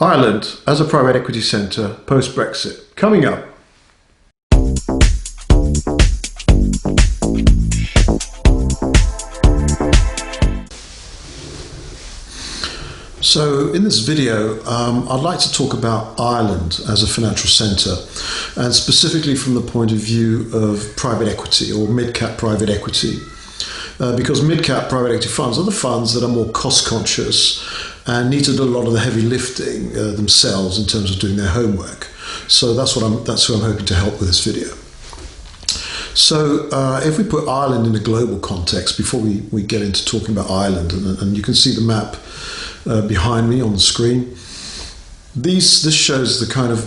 Ireland as a private equity centre post-Brexit. Coming up. So in this video, I'd like to talk about Ireland as a financial centre, and specifically from the point of view of private equity or mid-cap private equity. Because mid-cap private equity funds are the funds that are more cost-conscious and need to do a lot of the heavy lifting themselves in terms of doing their homework. So that's who I'm hoping to help with this video. So if we put Ireland in a global context, before we get into talking about Ireland, and you can see the map behind me on the screen. This shows the kind of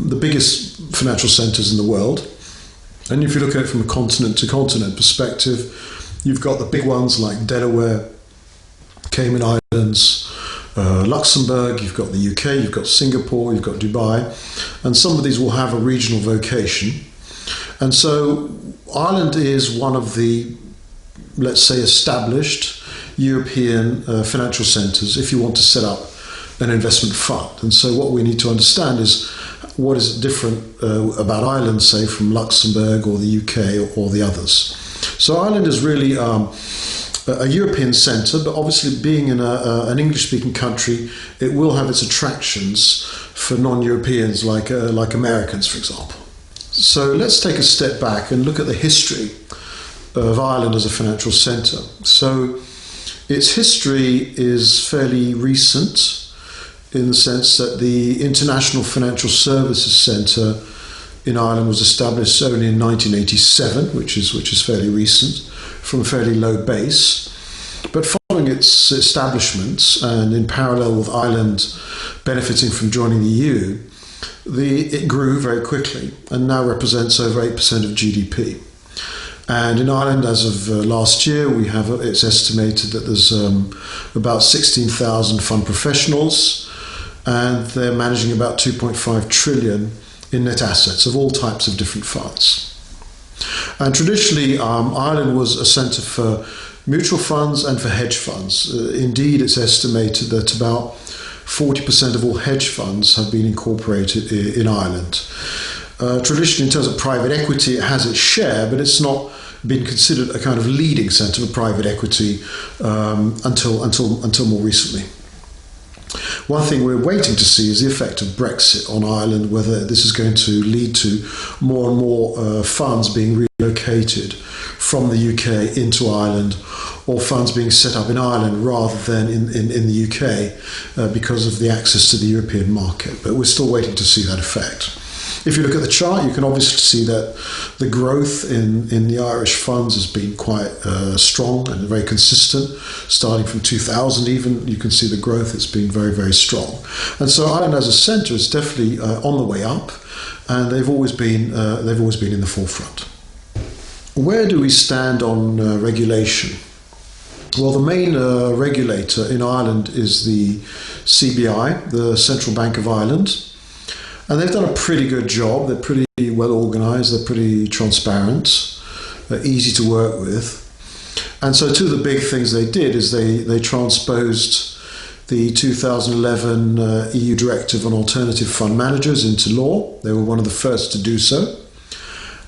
the biggest financial centres in the world. And if you look at it from a continent to continent perspective, you've got the big ones like Delaware, Cayman Islands, Luxembourg, you've got the UK, you've got Singapore, you've got Dubai, and some of these will have a regional vocation. And so Ireland is one of the, let's say, established European financial centres if you want to set up an investment fund. And so what we need to understand is what is different about Ireland, say, from Luxembourg or the UK or the others. So Ireland is really a European centre, but obviously being in an English-speaking country, it will have its attractions for non-Europeans like Americans, for example. So let's take a step back and look at the history of Ireland as a financial centre. So its history is fairly recent in the sense that the International Financial Services Centre in Ireland was established only in 1987, which is fairly recent, from a fairly low base. But following its establishment, and in parallel with Ireland benefiting from joining the EU, it grew very quickly and now represents over 8% of GDP. And in Ireland, as of last year, it's estimated that there's about 16,000 fund professionals, and they're managing about 2.5 trillion in net assets of all types of different funds. And traditionally, Ireland was a centre for mutual funds and for hedge funds. Indeed, it's estimated that about 40% of all hedge funds have been incorporated in Ireland. Traditionally, in terms of private equity, it has its share, but it's not been considered a kind of leading centre for private equity until more recently. One thing we're waiting to see is the effect of Brexit on Ireland, whether this is going to lead to more and more funds being relocated from the UK into Ireland, or funds being set up in Ireland rather than in the UK because of the access to the European market. But we're still waiting to see that effect. If you look at the chart, you can obviously see that the growth in the Irish funds has been quite strong and very consistent. Starting from 2000 even, you can see the growth, it's been very, very strong. And so Ireland as a centre is definitely on the way up, and they've always been in the forefront. Where do we stand on regulation? Well, the main regulator in Ireland is the CBI, the Central Bank of Ireland. And they've done a pretty good job. They're pretty well organised. They're pretty transparent. They're easy to work with. And so two of the big things they did is they transposed the 2011 EU Directive on Alternative Fund Managers into law. They were one of the first to do so.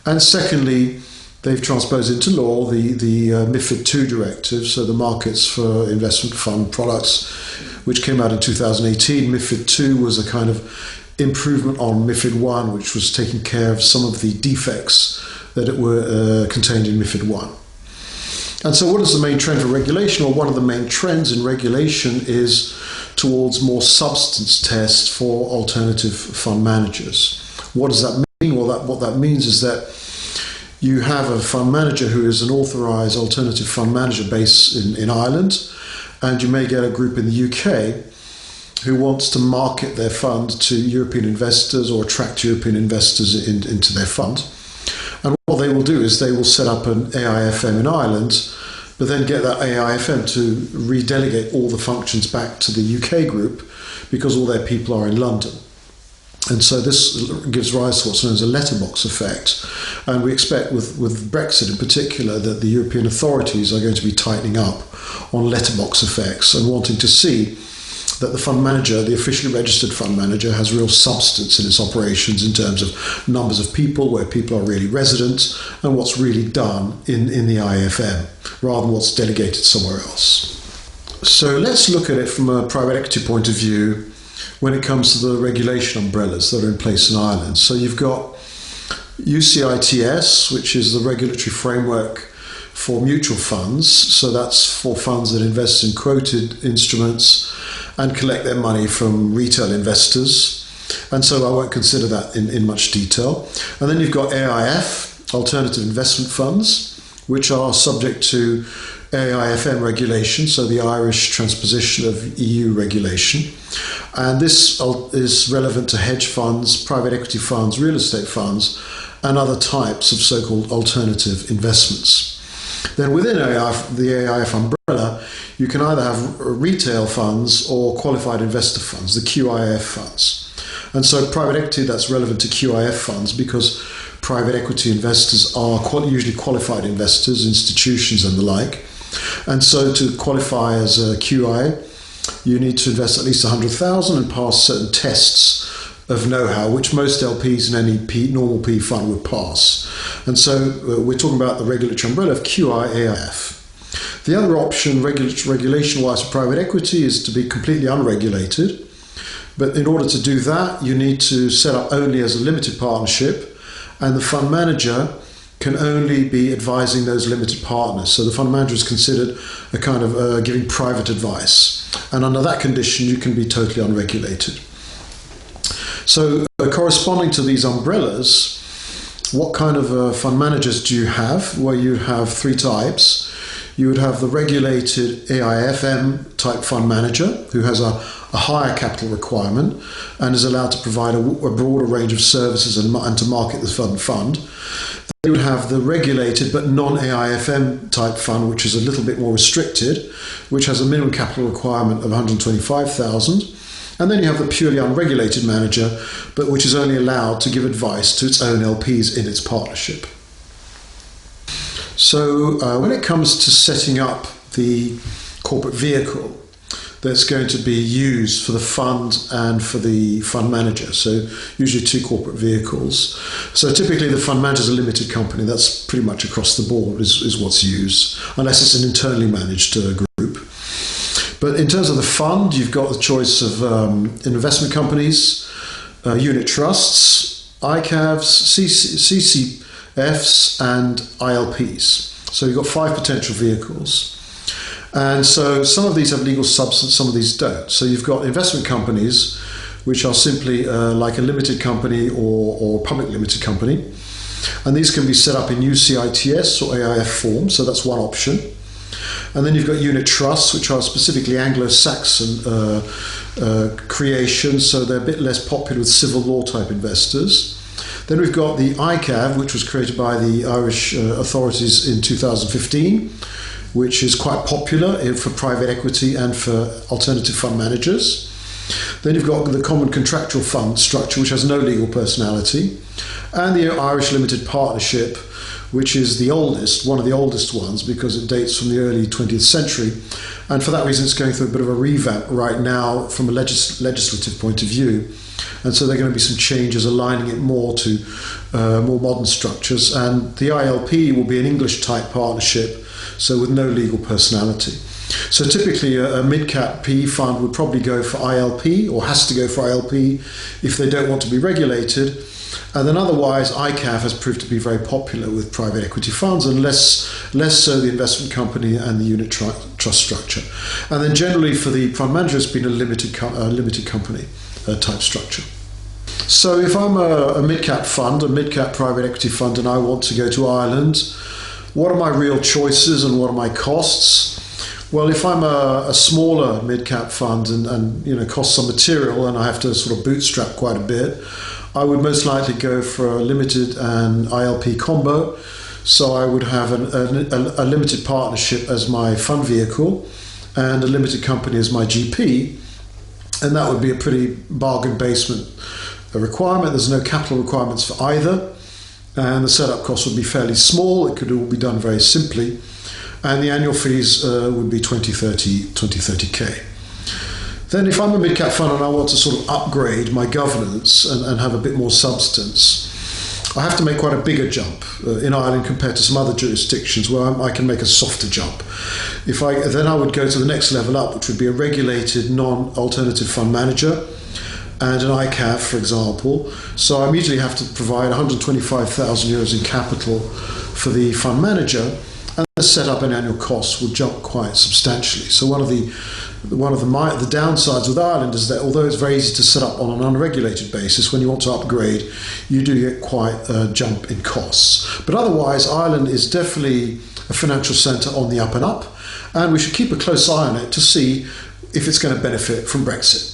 And secondly, they've transposed into law the MiFID II directive, so the Markets for Investment Fund Products, which came out in 2018. MiFID II was a kind of improvement on MiFID I, which was taking care of some of the defects that were contained in MiFID I. And so what is the main trend for regulation? Well, one of the main trends in regulation is towards more substance tests for alternative fund managers. What does that mean? Well, what that means is that you have a fund manager who is an authorised alternative fund manager based in Ireland, and you may get a group in the UK who wants to market their fund to European investors or attract European investors into their fund. And what they will do is they will set up an AIFM in Ireland, but then get that AIFM to redelegate all the functions back to the UK group because all their people are in London. And so this gives rise to what's known as a letterbox effect. And we expect with Brexit in particular that the European authorities are going to be tightening up on letterbox effects and wanting to see that the fund manager, the officially registered fund manager, has real substance in its operations in terms of numbers of people, where people are really resident, and what's really done in the IFM, rather than what's delegated somewhere else. So let's look at it from a private equity point of view when it comes to the regulation umbrellas that are in place in Ireland. So you've got UCITS, which is the regulatory framework for mutual funds. So that's for funds that invest in quoted instruments and collect their money from retail investors. And so I won't consider that in much detail. And then you've got AIF, Alternative Investment Funds, which are subject to AIFM regulation, so the Irish transposition of EU regulation. And this is relevant to hedge funds, private equity funds, real estate funds, and other types of so-called alternative investments. Then within the AIF umbrella, you can either have retail funds or qualified investor funds, the QIF funds. And so private equity, that's relevant to QIF funds because private equity investors are usually qualified investors, institutions and the like. And so to qualify as a QI, you need to invest at least 100,000 and pass certain tests of know-how, which most LPs in any normal P fund would pass. And so we're talking about the regulatory umbrella of QI-AIF. The other option, regulation-wise for private equity, is to be completely unregulated. But in order to do that, you need to set up only as a limited partnership, and the fund manager can only be advising those limited partners. So the fund manager is considered a kind of giving private advice. And under that condition, you can be totally unregulated. So corresponding to these umbrellas, what kind of fund managers do you have? Well, you have three types. You would have the regulated AIFM type fund manager who has a higher capital requirement and is allowed to provide a broader range of services and to market the fund. You would have the regulated but non-AIFM type fund, which is a little bit more restricted, which has a minimum capital requirement of 125,000. And then you have the purely unregulated manager, but which is only allowed to give advice to its own LPs in its partnership. So when it comes to setting up the corporate vehicle that's going to be used for the fund and for the fund manager, so usually two corporate vehicles. So typically the fund manager is a limited company. That's pretty much across the board is what's used, unless it's an internally managed group. But in terms of the fund, you've got the choice of investment companies, unit trusts, ICAVs, CCFs, and ILPs. So you've got 5 potential vehicles. And so some of these have legal substance, some of these don't. So you've got investment companies, which are simply like a limited company or public limited company. And these can be set up in UCITS or AIF form, so that's one option. And then you've got unit trusts, which are specifically Anglo-Saxon creations, so they're a bit less popular with civil law type investors. Then we've got the ICAV, which was created by the Irish authorities in 2015, which is quite popular for private equity and for alternative fund managers. Then you've got the common contractual fund structure, which has no legal personality, and the Irish Limited Partnership, which is the oldest, one of the oldest ones, because it dates from the early 20th century. And for that reason, it's going through a bit of a revamp right now from a legislative point of view. And so there are going to be some changes aligning it more to more modern structures. And the ILP will be an English type partnership, so with no legal personality. So typically a mid-cap PE fund would probably go for ILP, or has to go for ILP if they don't want to be regulated. And then otherwise, ICAV has proved to be very popular with private equity funds, and less so the investment company and the unit trust structure. And then generally for the fund manager, it's been a limited company type structure. So if I'm a mid-cap fund, a mid-cap private equity fund, and I want to go to Ireland, what are my real choices and what are my costs? Well, if I'm a smaller mid-cap fund and cost some material and I have to sort of bootstrap quite a bit, I would most likely go for a limited and ILP combo. So I would have a limited partnership as my fund vehicle and a limited company as my GP. And that would be a pretty bargain basement requirement. There's no capital requirements for either. And the setup cost would be fairly small. It could all be done very simply. And the annual fees would be 20-30K. Then if I'm a mid-cap fund and I want to sort of upgrade my governance and have a bit more substance, I have to make quite a bigger jump in Ireland compared to some other jurisdictions where I can make a softer jump. Then I would go to the next level up, which would be a regulated non-alternative fund manager and an ICAV, for example. So I immediately have to provide 125,000 euros in capital for the fund manager, and the setup and annual costs will jump quite substantially. So one of the downsides with Ireland is that although it's very easy to set up on an unregulated basis, when you want to upgrade, you do get quite a jump in costs. But otherwise, Ireland is definitely a financial centre on the up and up, and we should keep a close eye on it to see if it's going to benefit from Brexit.